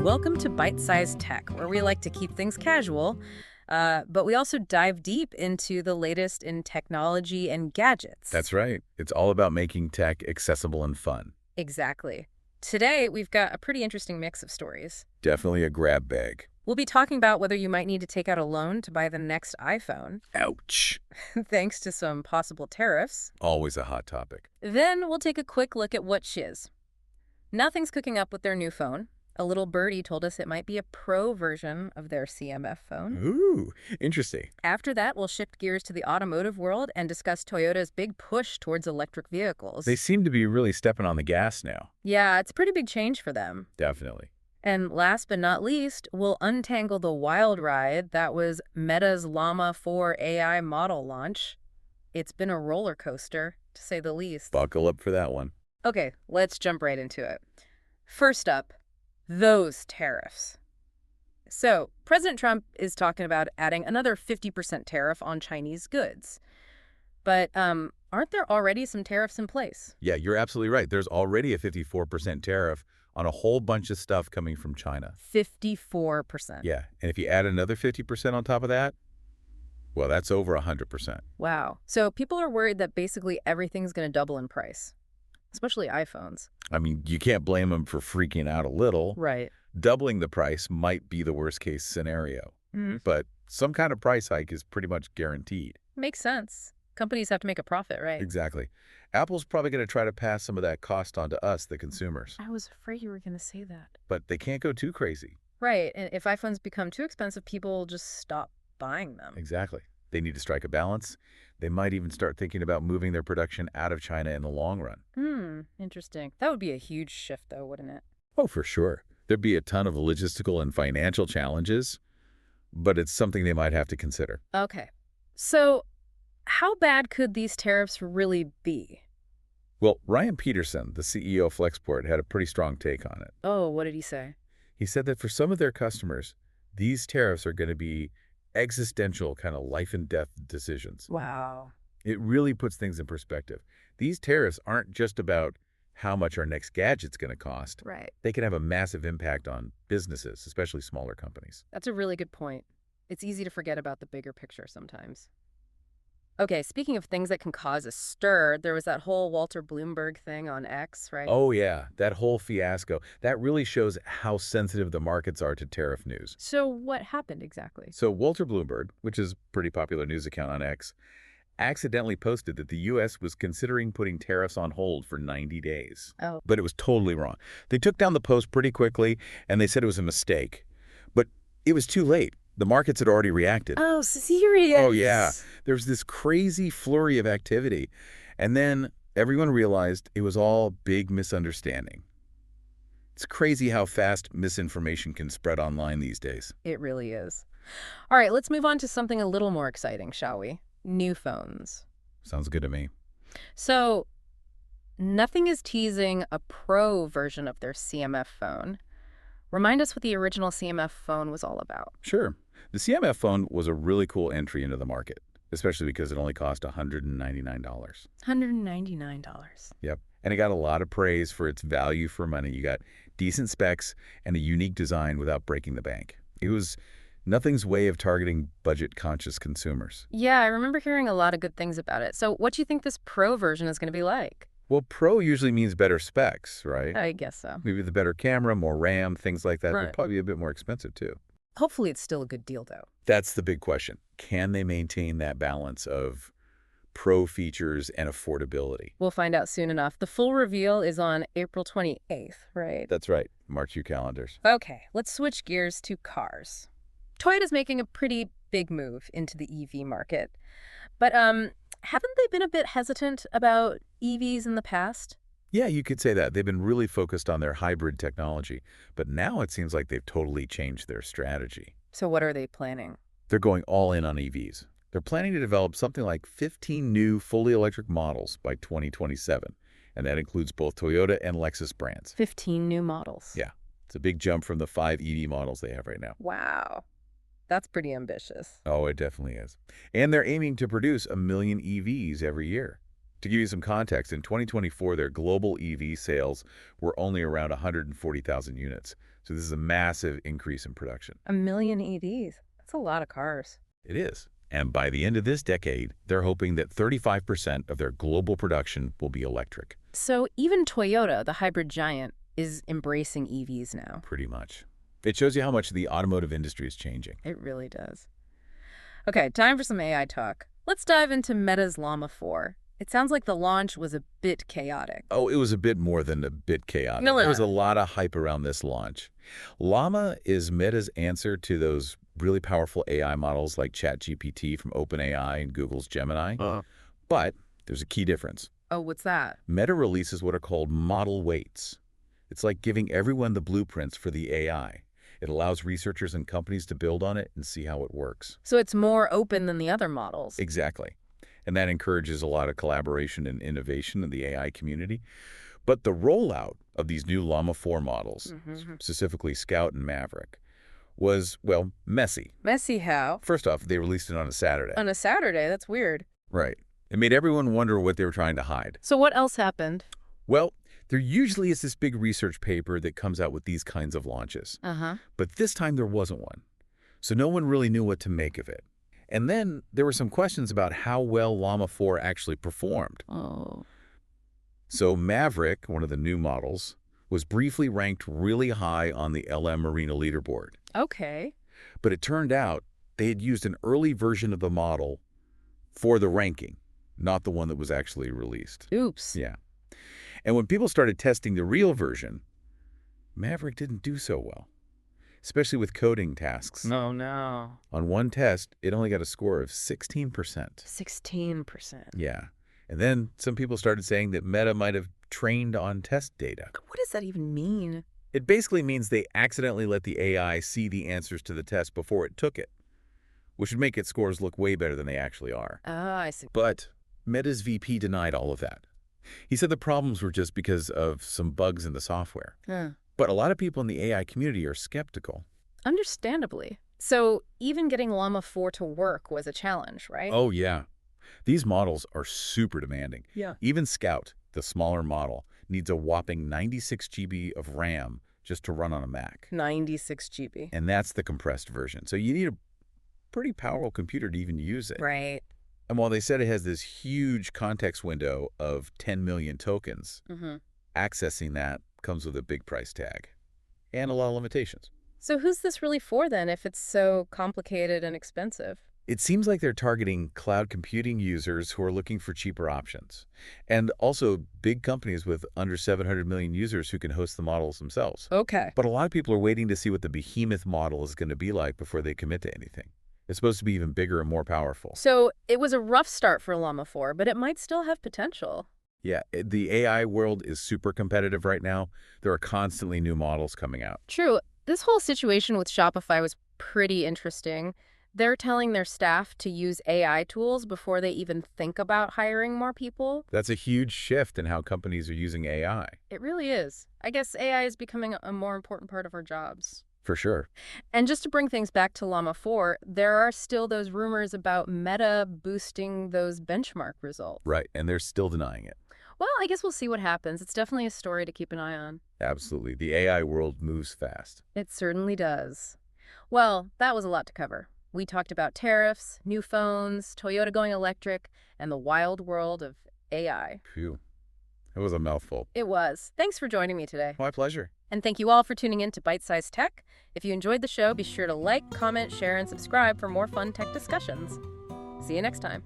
Welcome to Byte-Sized Tech, where we like to keep things casual, but we also dive deep into the latest in technology and gadgets. That's right. It's all about making tech accessible and fun. Exactly. Today, we've got a pretty interesting mix of stories. Definitely a grab bag. We'll be talking about whether you might need to take out a loan to buy the next iPhone, Ouch. thanks to some possible tariffs. Always a hot topic. Then we'll take a quick look at what shiz. Nothing's cooking up with their new phone. A little birdie told us it might be a pro version of their CMF phone. Ooh, interesting. After that, we'll shift gears to the automotive world and discuss Toyota's big push towards electric vehicles. They seem to be really stepping on the gas now. Yeah, it's a pretty big change for them. Definitely. And last but not least, we'll untangle the wild ride that was Meta's Llama 4 AI model launch. It's been a roller coaster, to say the least. Buckle up for that one. Okay, let's jump right into it. First up, those tariffs. So, President Trump is talking about adding another 50% tariff on Chinese goods. But aren't there already some tariffs in place? Yeah, you're absolutely right. There's already a 54% tariff on a whole bunch of stuff coming from China. 54%. Yeah, and if you add another 50% on top of that, well, that's over 100%. Wow. So people are worried that basically everything's going to double in price, especially iPhones. I mean, you can't blame them for freaking out a little. Right. Doubling the price might be the worst case scenario, but some kind of price hike is pretty much guaranteed. Makes sense. Companies have to make a profit, right? Exactly. Apple's probably going to try to pass some of that cost on to us, the consumers. I was afraid you were going to say that. But they can't go too crazy. Right. And if iPhones become too expensive, people will just stop buying them. Exactly. They need to strike a balance. They might even start thinking about moving their production out of China in the long run. Interesting. That would be a huge shift, though, wouldn't it? Oh, for sure. There'd be a ton of logistical and financial challenges, but it's something they might have to consider. Okay. So how bad could these tariffs really be? Well, Ryan Peterson, the CEO of Flexport, had a pretty strong take on it. Oh, what did he say? He said that for some of their customers, these tariffs are going to be existential kind of life and death decisions. Wow. It really puts things in perspective. These tariffs aren't just about how much our next gadget's going to cost. Right. They can have a massive impact on businesses, especially smaller companies. That's a really good point. It's easy to forget about the bigger picture sometimes. Okay, speaking of things that can cause a stir, there was that whole Walter Bloomberg thing on X, right? Oh, yeah, that whole fiasco. That really shows how sensitive the markets are to tariff news. So what happened exactly? So Walter Bloomberg, which is a pretty popular news account on X, accidentally posted that the U.S. was considering putting tariffs on hold for 90 days. Oh. But it was totally wrong. They took down the post pretty quickly, and they said it was a mistake. But it was too late. The markets had already reacted. Oh, serious? Oh, yeah. There was this crazy flurry of activity. And then everyone realized it was all big misunderstanding. It's crazy how fast misinformation can spread online these days. It really is. All right, let's move on to something a little more exciting, shall we? New phones. Sounds good to me. So, Nothing is teasing a pro version of their CMF phone. Remind us what the original CMF phone was all about. Sure. The CMF phone was a really cool entry into the market, especially because it only cost $199. $199. Yep. And it got a lot of praise for its value for money. You got decent specs and a unique design without breaking the bank. It was Nothing's way of targeting budget-conscious consumers. Yeah, I remember hearing a lot of good things about it. So what do you think this pro version is going to be like? Well, pro usually means better specs, right? I guess so. Maybe the better camera, more RAM, things like that. Right. They're probably a bit more expensive, too. Hopefully it's still a good deal, though. That's the big question. Can they maintain that balance of pro features and affordability? We'll find out soon enough. The full reveal is on April 28th, right? That's right. Mark your calendars. Okay, let's switch gears to cars. Toyota's making a pretty big move into the EV market. But haven't they been a bit hesitant about EVs in the past? Yeah, you could say that. They've been really focused on their hybrid technology, but now it seems like they've totally changed their strategy. So what are they planning? They're going all in on EVs. They're planning to develop something like 15 new fully electric models by 2027, and that includes both Toyota and Lexus brands. 15 new models. Yeah, it's a big jump from the 5 EV models they have right now. Wow. That's pretty ambitious. Oh, it definitely is. And they're aiming to produce 1 million EVs every year. To give you some context, in 2024, their global EV sales were only around 140,000 units. So this is a massive increase in production. 1 million EVs. That's a lot of cars. It is. And by the end of this decade, they're hoping that 35% of their global production will be electric. So even Toyota, the hybrid giant, is embracing EVs now. Pretty much. It shows you how much the automotive industry is changing. It really does. Okay, time for some AI talk. Let's dive into Meta's Llama 4. It sounds like the launch was a bit chaotic. Oh, it was a bit more than a bit chaotic. No, There was a lot of hype around this launch. Llama is Meta's answer to those really powerful AI models like ChatGPT from OpenAI and Google's Gemini. But there's a key difference. Oh, what's that? Meta releases what are called model weights. It's like giving everyone the blueprints for the AI. It allows researchers and companies to build on it and see how it works. So it's more open than the other models. Exactly. And that encourages a lot of collaboration and innovation in the AI community. But the rollout of these new Llama 4 models, specifically Scout and Maverick, was, well, messy. Messy how? First off, they released it on a Saturday. On a Saturday? That's weird. Right. It made everyone wonder what they were trying to hide. So what else happened? Well, there usually is this big research paper that comes out with these kinds of launches. But this time there wasn't one. So no one really knew what to make of it. And then there were some questions about how well Llama 4 actually performed. Oh. So Maverick, one of the new models, was briefly ranked really high on the LM Marina leaderboard. Okay. But it turned out they had used an early version of the model for the ranking, not the one that was actually released. Oops. Yeah. And when people started testing the real version, Maverick didn't do so well, especially with coding tasks. No. On one test, it only got a score of 16%. 16%. Yeah. And then some people started saying that Meta might have trained on test data. What does that even mean? It basically means they accidentally let the AI see the answers to the test before it took it, which would make its scores look way better than they actually are. Ah, I see. But Meta's VP denied all of that. He said the problems were just because of some bugs in the software. But a lot of people in the AI community are skeptical. Understandably. So even getting Llama 4 to work was a challenge, right? Oh, yeah. These models are super demanding. Yeah. Even Scout, the smaller model, needs a whopping 96 GB of RAM just to run on a Mac. 96 GB. And that's the compressed version. So you need a pretty powerful computer to even use it. Right. And while they said it has this huge context window of 10 million tokens, accessing that comes with a big price tag and a lot of limitations. So who's this really for then if it's so complicated and expensive? It seems like they're targeting cloud computing users who are looking for cheaper options, and also big companies with under 700 million users who can host the models themselves. Okay. But a lot of people are waiting to see what the behemoth model is going to be like before they commit to anything. It's supposed to be even bigger and more powerful. So it was a rough start for Llama 4, but it might still have potential. Yeah, the AI world is super competitive right now. There are constantly new models coming out. True. This whole situation with Shopify was pretty interesting. They're telling their staff to use AI tools before they even think about hiring more people. That's a huge shift in how companies are using AI. It really is. I guess AI is becoming a more important part of our jobs. For sure. And just to bring things back to Llama 4, there are still those rumors about Meta boosting those benchmark results. Right, and they're still denying it. Well, I guess we'll see what happens. It's definitely a story to keep an eye on. Absolutely. The AI world moves fast. It certainly does. Well, that was a lot to cover. We talked about tariffs, new phones, Toyota going electric, and the wild world of AI. Phew. It was a mouthful. It was. Thanks for joining me today. My pleasure. And thank you all for tuning in to Byte-Sized Tech. If you enjoyed the show, be sure to like, comment, share, and subscribe for more fun tech discussions. See you next time.